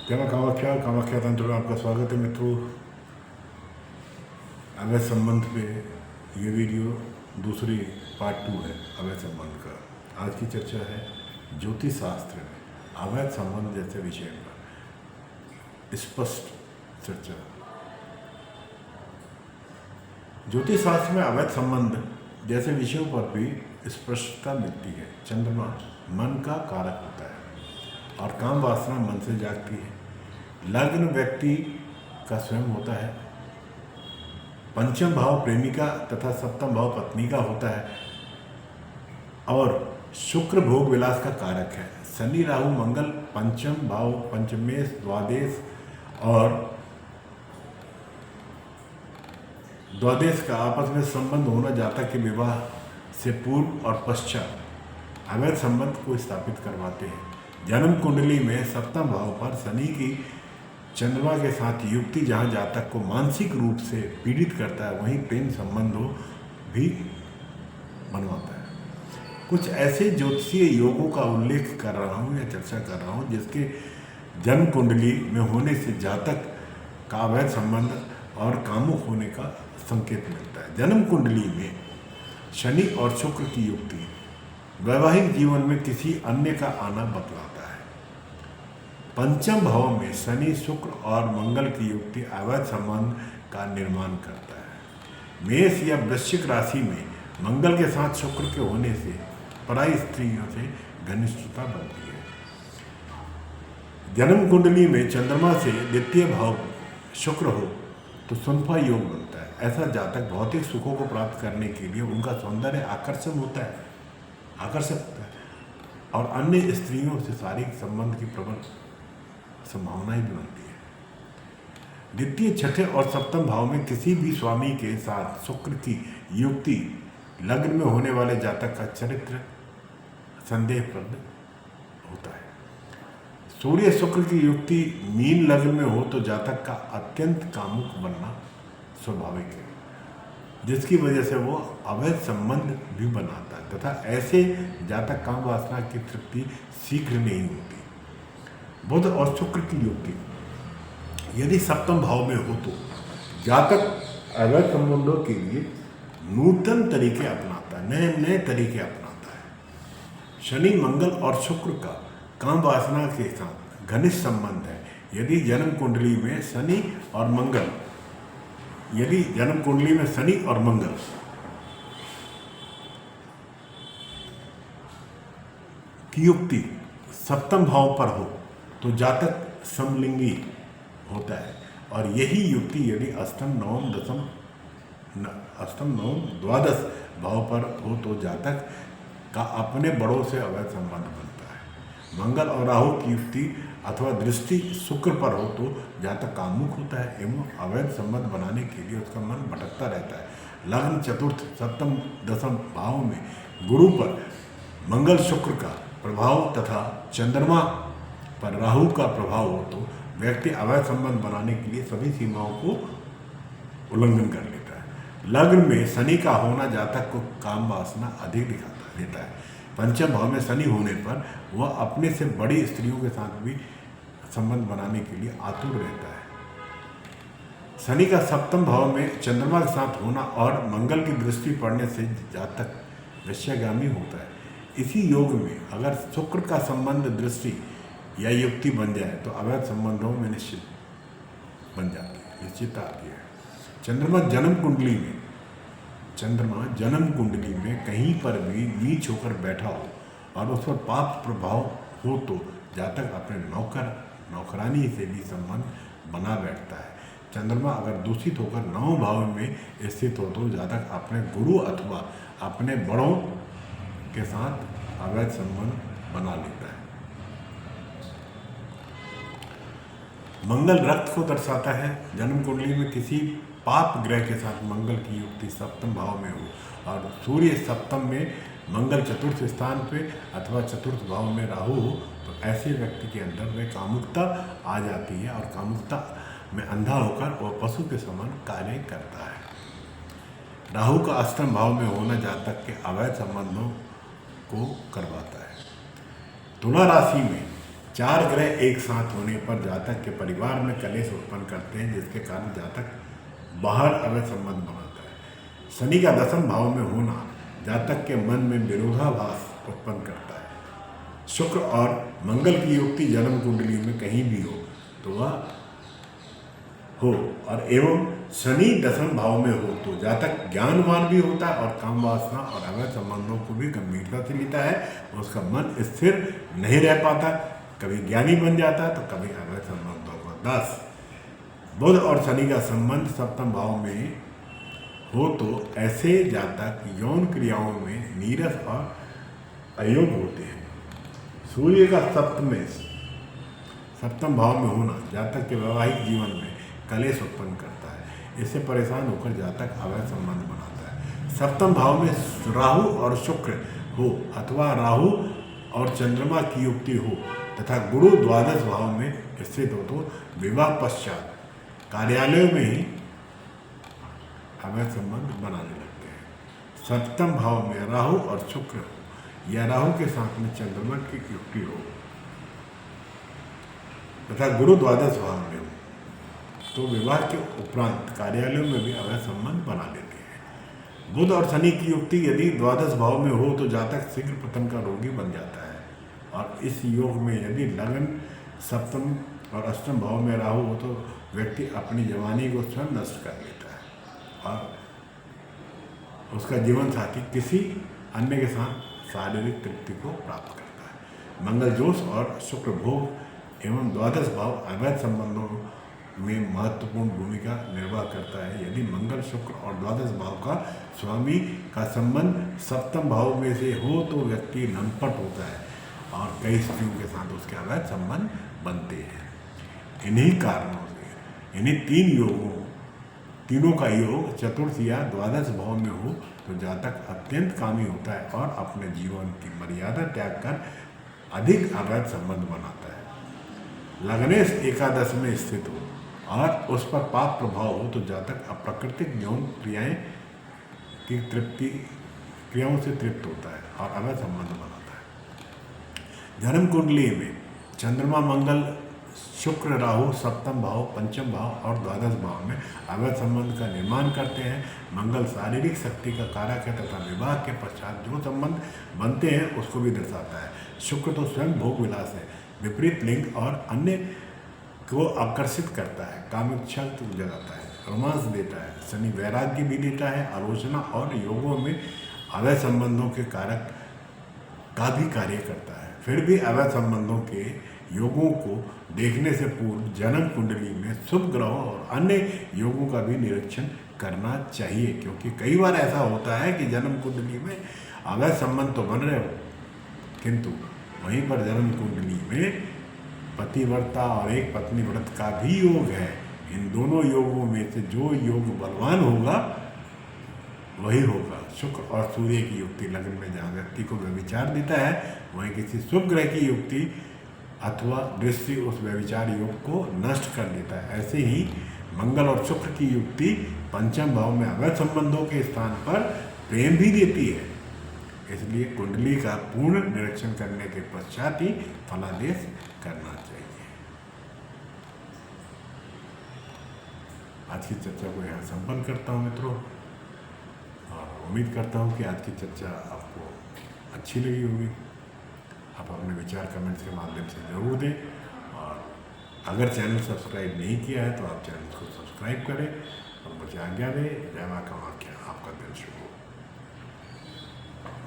जय मां कामाख्या कामाख्या तंत्र में आपका स्वागत है मित्रों। अवैध संबंध पे ये वीडियो दूसरी पार्ट 2 है अवैध संबंध का। आज की चर्चा है ज्योतिष शास्त्र में अवैध संबंध जैसे विषय पर स्पष्ट चर्चा। ज्योतिष शास्त्र में अवैध संबंध जैसे विषयों पर भी स्पष्टता मिलती है। चंद्रमा मन का कारक होता है और काम वासना मन से जागती है। लग्न व्यक्ति का स्वयं होता है, पंचम भाव प्रेमिका तथा सप्तम भाव पत्नी का होता है और शुक्र भोग विलास का कारक है। शनि राहु मंगल पंचम भाव पंचमेश द्वादश और द्वादश का आपस में संबंध होना जातक के विवाह से पूर्व और पश्चात अवैध संबंध को स्थापित करवाते हैं। जन्म कुंडली में सप्तम भाव पर शनि की चंद्रमा के साथ युक्ति जहाँ जातक को मानसिक रूप से पीड़ित करता है, वहीं प्रेम संबंधों भी बनवाता है। कुछ ऐसे ज्योतिषीय योगों का उल्लेख कर रहा हूँ या चर्चा कर रहा हूँ जिसके जन्म कुंडली में होने से जातक का अवैध संबंध और कामुक होने का संकेत मिलता है। जन्म कुंडली में शनि और शुक्र की युक्ति वैवाहिक जीवन में किसी अन्य का आना बतलाता है। पंचम भाव में शनि शुक्र और मंगल की युक्ति अवैध संबंध का निर्माण करता है। मेष या वृश्चिक राशि में मंगल के साथ शुक्र के होने से पराई स्त्रियों से घनिष्ठता बनती है। जन्म कुंडली में चंद्रमा से द्वितीय भाव शुक्र हो तो सुनफा योग बनता है। ऐसा जातक भौतिक सुखों को प्राप्त करने के लिए उनका सौंदर्य आकर्षक होता है और अन्य स्त्रियों से शारीरिक संबंध की प्रबल संभावनाएं भी बनती है। द्वितीय छठे और सप्तम भाव में किसी भी स्वामी के साथ शुक्र की युक्ति लग्न में होने वाले जातक का चरित्र संदेहप्रद होता है। सूर्य शुक्र की युक्ति मीन लग्न में हो तो जातक का अत्यंत कामुक बनना स्वाभाविक है, जिसकी वजह से वो अवैध संबंध भी बनाता है तथा ऐसे जातक काम वासना की तृप्ति शीघ्र नहीं होती। बुध और शुक्र की युक्ति यदि सप्तम भाव में हो तो जातक अवैध संबंधों के लिए नूतन तरीके अपनाता है, नए नए तरीके अपनाता है। शनि मंगल और शुक्र का काम वासना के साथ घनिष्ठ संबंध है। यदि जन्म कुंडली में शनि और मंगल की युक्ति सप्तम भाव पर हो तो जातक समलिंगी होता है और यही युक्ति यदि अष्टम नवम द्वादश भाव पर हो तो जातक का अपने बड़ों से अवैध संबंध बनता है। मंगल और राहु की युक्ति अथवा दृष्टि शुक्र पर हो तो जातक कामुक होता है एवं अवैध संबंध बनाने के लिए उसका मन भटकता रहता है। लग्न चतुर्थ सप्तम दसम भाव में गुरु पर मंगल शुक्र का प्रभाव तथा चंद्रमा पर राहु का प्रभाव हो तो व्यक्ति अवैध संबंध बनाने के लिए सभी सीमाओं को उल्लंघन कर लेता है। लग्न में शनि का होना जातक को काम वासना अधिक देता है। पंचम भाव में शनि होने पर वह अपने से बड़ी स्त्रियों के साथ भी संबंध बनाने के लिए आतुर रहता है। शनि का सप्तम भाव में चंद्रमा के साथ होना और मंगल की दृष्टि पड़ने से जातक वैश्यगामी होता है। इसी योग में अगर शुक्र का संबंध दृष्टि या युक्ति बन जाए तो अवैध संबंधों में निश्चित बन जाती है, निश्चितता आती है। चंद्रमा जन्म कुंडली में कहीं पर भी नीच होकर बैठा हो और उस पर पाप प्रभाव हो तो जातक अपने नौकरानी से भी संबंध बना बैठता है। चंद्रमा अगर दूषित होकर 9 भाव में स्थित हो तो जातक अपने गुरु अथवा अपने बड़ों के साथ अवैध संबंध बना लेता है। मंगल रक्त को दर्शाता है। जन्म कुंडली में किसी पाप ग्रह के साथ मंगल की युक्ति सप्तम भाव में हो और सूर्य सप्तम में मंगल चतुर्थ स्थान पे अथवा चतुर्थ भाव में राहु हो तो ऐसे व्यक्ति के अंदर में कामुकता आ जाती है और कामुकता में अंधा होकर वह पशु के समान कार्य करता है। राहु का अष्टम भाव में होना जातक के अवैध संबंधों को करवाता है। तुला राशि में 4 ग्रह एक साथ होने पर जातक के परिवार में कलेश उत्पन्न करते हैं, जिसके कारण जातक बाहर अवैध संबंध बनाता है। शनि का 10वें भाव में होना जातक के मन में विरोधाभास उत्पन्न करता है। शुक्र और मंगल की युक्ति जन्म कुंडली में कहीं भी हो तो वह हो और एवं शनि 10वें भाव में हो तो जातक ज्ञानवान भी होता है और काम वासना और अवैध संबंधों को भी गंभीरता से लेता है। उसका मन स्थिर नहीं रह पाता, कभी ज्ञानी बन जाता है तो कभी अवैध संबंधों को। 10 बुध और शनि का संबंध 7वें भाव में हो तो ऐसे जातक यौन क्रियाओं में नीरस और अयोग्य होते हैं। सूर्य का 7वें भाव में होना जातक के वैवाहिक जीवन में कलेश उत्पन्न करता है। इससे परेशान होकर जातक अवैध संबंध बनाता है। 7वें भाव में राहु और शुक्र हो अथवा राहु और चंद्रमा की युक्ति हो तथा गुरु 12 भाव में स्थित हो तो विवाह पश्चात कार्यालयों में ही अवैध संबंध बनाने लगते हैं। 7वें भाव में राहु और शुक्र हो या राहु के साथ में चंद्रमा की युक्ति हो तथा गुरु 12 भाव में हो तो विवाह के उपरांत कार्यालयों में भी अवैध संबंध बना लेते हैं। बुध और शनि की युक्ति यदि 12 भाव में हो तो जातक शीघ्र पतन का रोगी बन जाता है और इस योग में यदि लगन 7वें और 8वें भाव में राहु हो तो व्यक्ति अपनी जवानी को स्वयं नष्ट कर लेता है और उसका जीवन साथी किसी अन्य के साथ शारीरिक तृप्ति को प्राप्त करता है। मंगल जोश और शुक्र भोग एवं 12 भाव अवैध संबंधों में महत्वपूर्ण भूमिका निर्वाह करता है। यदि मंगल शुक्र और 12 भाव का स्वामी का संबंध 7वें भाव में से हो तो व्यक्ति लंपट होता है और कई स्त्रियों के साथ उसके अवैध संबंध बनते हैं। इन्हीं कारणों से इन्हीं तीनों का योग चतुर्थ या 12 भाव में हो तो जातक अत्यंत कामी होता है और अपने जीवन की मर्यादा त्याग कर अधिक अवैध संबंध बनाता है। लग्नेश एकादश में स्थित हो और उस पर पाप प्रभाव हो तो जातक अप्राकृतिक यौन क्रियाओं से तृप्त होता है और अवैध संबंध बनाता है। जन्म कुंडली में चंद्रमा मंगल शुक्र राहु 7वें भाव 5वें भाव और 12 भाव में अवैध संबंध का निर्माण करते हैं। मंगल शारीरिक शक्ति का कारक है तथा विवाह के पश्चात जो संबंध बनते हैं उसको भी दर्शाता है। शुक्र तो स्वयं भोग विलास है, विपरीत लिंग और अन्य को आकर्षित करता है, कामिच्छा जगाता है, रोमांस देता है। शनि वैराग्य भी देता है, आलोचना और योगों में अवैध संबंधों के कारक का भी कार्य करता है। फिर भी अवैध संबंधों के योगों को देखने से पूर्व जन्म कुंडली में शुभ ग्रहों और अन्य योगों का भी निरीक्षण करना चाहिए, क्योंकि कई बार ऐसा होता है कि जन्म कुंडली में अवैध संबंध तो बन रहे हो किंतु वहीं पर जन्म कुंडली में पतिव्रता और एक पत्नी व्रत का भी योग है। इन दोनों योगों में से जो योग बलवान होगा वही होगा। शुक्र और सूर्य की युक्ति लग्न में जहाँ व्यक्ति को व्यभिचार देता है वहीं किसी शुभ ग्रह की युक्ति अथवा दृष्टि उस व्यभिचार योग को नष्ट कर देता है। ऐसे ही मंगल और शुक्र की युक्ति 5वें भाव में अवैध संबंधों के स्थान पर प्रेम भी देती है। इसलिए कुंडली का पूर्ण निरीक्षण करने के पश्चात ही फलादेश करना चाहिए। आज की चर्चा को यहाँ संपन्न करता हूँ मित्रों और उम्मीद करता हूँ कि आज की चर्चा आपको अच्छी लगी होगी। आप अपने विचार कमेंट्स के माध्यम से जरूर दें और अगर चैनल सब्सक्राइब नहीं किया है तो आप चैनल को सब्सक्राइब करें और मुझे आज्ञा दें। जय मां कामाख्या। आपका दिन शुभ हो।